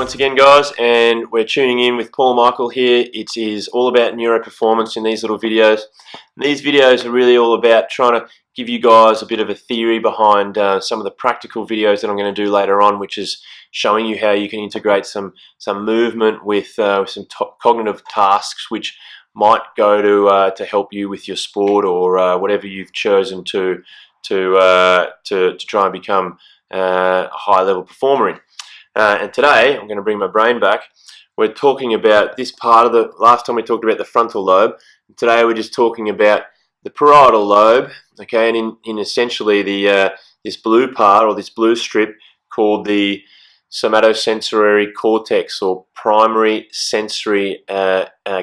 once again, guys, and we're tuning in with Paul Michael here. It is all about neuroperformance in these little videos. These videos are really all about trying to give you guys a bit of a theory behind some of the practical videos that I'm going to do later on, which is showing you how you can integrate some movement with some cognitive tasks which might go to help you with your sport or whatever you've chosen to try and become a high-level performer in. And today, I'm going to bring my brain back. We're talking about this part of the, last time we talked about the frontal lobe. Today we're just talking about the parietal lobe, okay, and in essentially the this blue part, or this blue strip, called the somatosensory cortex, or primary sensory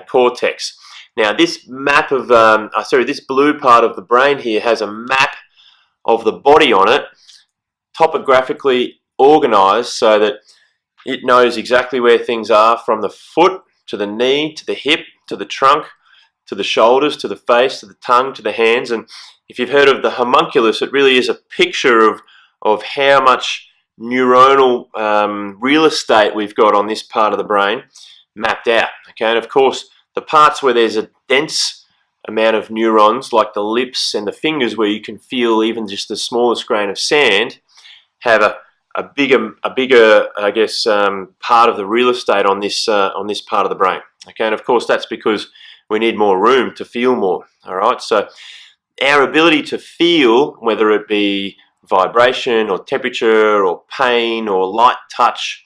cortex. Now this map of, this blue part of the brain here has a map of the body on it, topographically organized so that it knows exactly where things are, from the foot to the knee to the hip to the trunk to the shoulders to the face to the tongue to the hands. And if you've heard of the homunculus, it really is a picture of how much neuronal real estate we've got on this part of the brain mapped out. Okay, and of course the parts where there's a dense amount of neurons, like the lips and the fingers, where you can feel even just the smallest grain of sand, have a bigger, I guess, part of the real estate on this part of the brain. Okay, and of course that's because we need more room to feel more. All right, so our ability to feel, whether it be vibration or temperature or pain or light touch,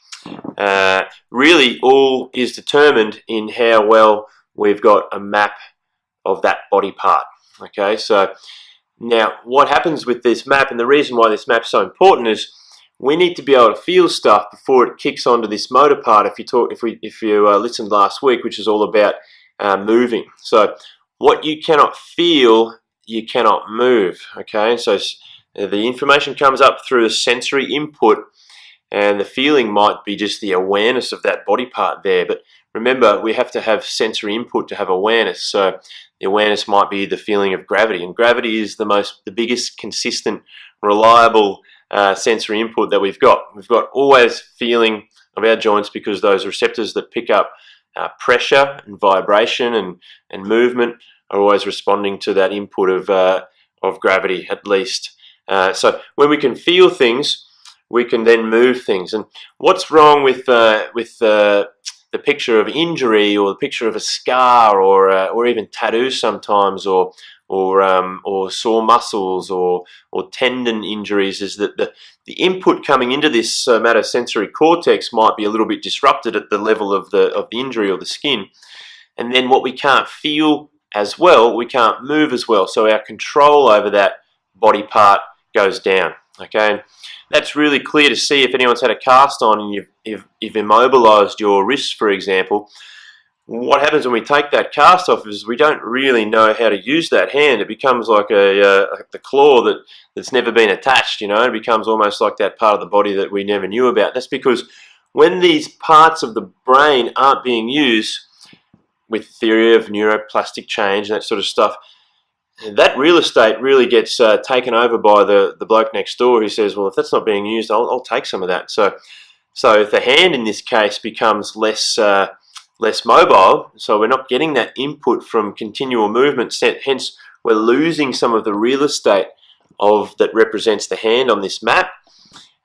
really all is determined in how well we've got a map of that body part. Okay, so now what happens with this map, and the reason why this map's so important, is we need to be able to feel stuff before it kicks onto this motor part. If you listened last week, which is all about moving. So what you cannot feel, you cannot move. Okay, so the information comes up through the sensory input, and the feeling might be just the awareness of that body part there. But remember, we have to have sensory input to have awareness. So the awareness might be the feeling of gravity, and gravity is the biggest, consistent, reliable sensory input that we've got. We've got always feeling of our joints, because those receptors that pick up pressure and vibration and movement are always responding to that input of gravity, at least. So when we can feel things, we can then move things. And what's wrong with the picture of injury, or the picture of a scar, or even tattoos sometimes, or sore muscles, or tendon injuries, is that the input coming into this somatosensory cortex might be a little bit disrupted at the level of the injury or the skin, and then what we can't feel as well, we can't move as well, so our control over that body part goes down. Okay, and that's really clear to see if anyone's had a cast on and you've immobilized your wrists, for example. What happens when we take that cast off is we don't really know how to use that hand. It becomes like the claw that's never been attached, you know. It becomes almost like that part of the body that we never knew about. That's because when these parts of the brain aren't being used, with theory of neuroplastic change and that sort of stuff, that real estate really gets taken over by the bloke next door, who says, well, if that's not being used, I'll take some of that. So if the hand in this case becomes less mobile, so we're not getting that input from continual movement, hence we're losing some of the real estate that represents the hand on this map,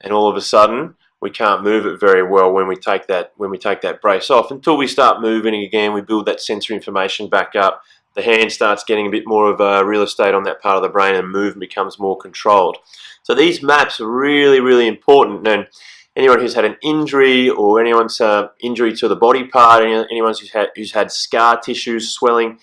and all of a sudden we can't move it very well when we take that brace off, until we start moving again. We build that sensory information back up, the hand starts getting a bit more of a real estate on that part of the brain, and movement becomes more controlled. So these maps are really, really important. And anyone who's had an injury, or anyone's injury to the body part, anyone who's had scar tissue, swelling,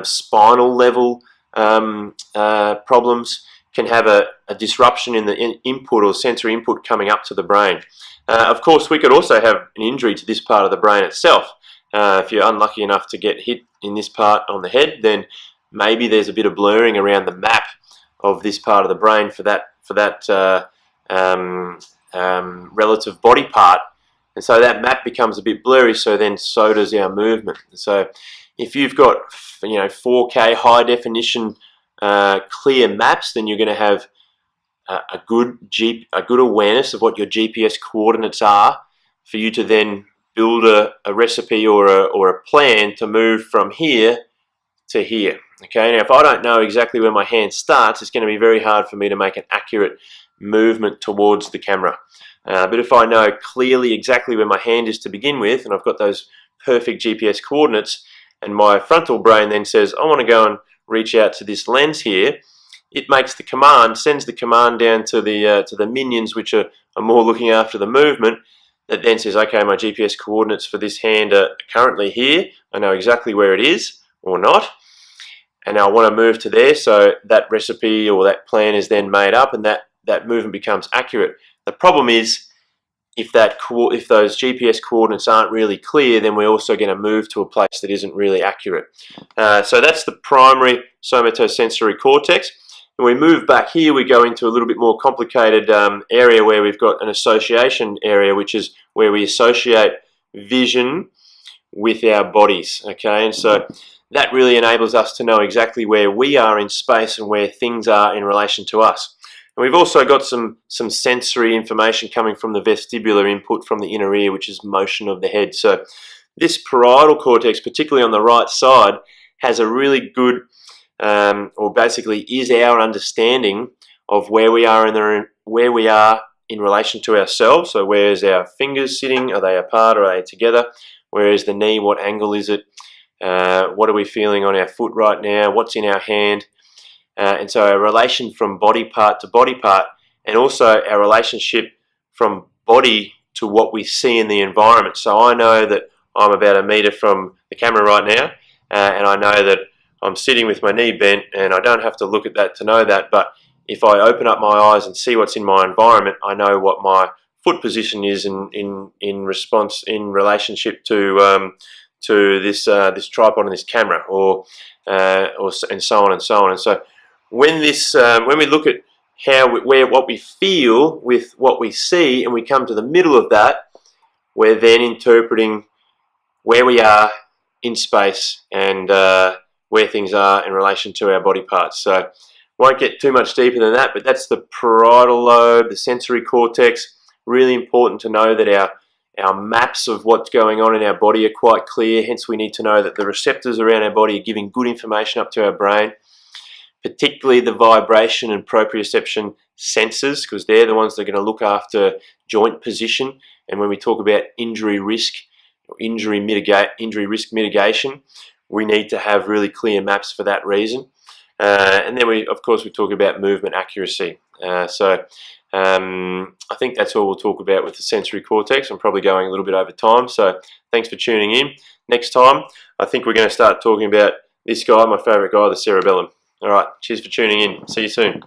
spinal level problems, can have a disruption in the input or sensory input coming up to the brain. Of course, we could also have an injury to this part of the brain itself. If you're unlucky enough to get hit in this part on the head, then maybe there's a bit of blurring around the map of this part of the brain for that relative body part, and so that map becomes a bit blurry. So does our movement. So if you've got 4K high definition clear maps, then you're going to have a good awareness of what your GPS coordinates are for you to then build a recipe or a plan to move from here to here. Okay, now if I don't know exactly where my hand starts, it's going to be very hard for me to make an accurate movement towards the camera. But if I know clearly exactly where my hand is to begin with, and I've got those perfect GPS coordinates, and my frontal brain then says, I want to go and reach out to this lens here, it makes the command, sends the command down to the minions, which are more looking after the movement, that then says, okay, my GPS coordinates for this hand are currently here. I know exactly where it is, or not, and I want to move to there, so that recipe or that plan is then made up, and that movement becomes accurate. The problem is, if those GPS coordinates aren't really clear, then we're also going to move to a place that isn't really accurate. So that's the primary somatosensory cortex. When we move back here, we go into a little bit more complicated area where we've got an association area, which is where we associate vision with our bodies. Okay, and so that really enables us to know exactly where we are in space and where things are in relation to us. And we've also got some sensory information coming from the vestibular input from the inner ear, which is motion of the head. So this parietal cortex, particularly on the right side, has a really good, or basically is our understanding of where we are in relation to ourselves. So where's our fingers sitting? Are they apart or are they together? Where is the knee? What angle is it? What are we feeling on our foot right now? What's in our hand? And so our relation from body part to body part, and also our relationship from body to what we see in the environment. So I know that I'm about a metre from the camera right now, and I know that I'm sitting with my knee bent, and I don't have to look at that to know that, but if I open up my eyes and see what's in my environment, I know what my foot position is in relationship to this tripod and this camera, and so on and so on. And so when we look at what we feel with what we see, and we come to the middle of that, we're then interpreting where we are in space and where things are in relation to our body parts. So won't get too much deeper than that, but that's the parietal lobe, the sensory cortex. Really important to know that our maps of what's going on in our body are quite clear. Hence we need to know that the receptors around our body are giving good information up to our brain, particularly the vibration and proprioception sensors, because they're the ones that are going to look after joint position. And when we talk about injury risk or injury risk mitigation, we need to have really clear maps for that reason. And then of course we talk about movement accuracy. So I think that's all we'll talk about with the sensory cortex. I'm probably going a little bit over time, so thanks for tuning in. Next time I think we're going to start talking about this guy, my favourite guy, the cerebellum. Alright, cheers for tuning in. See you soon.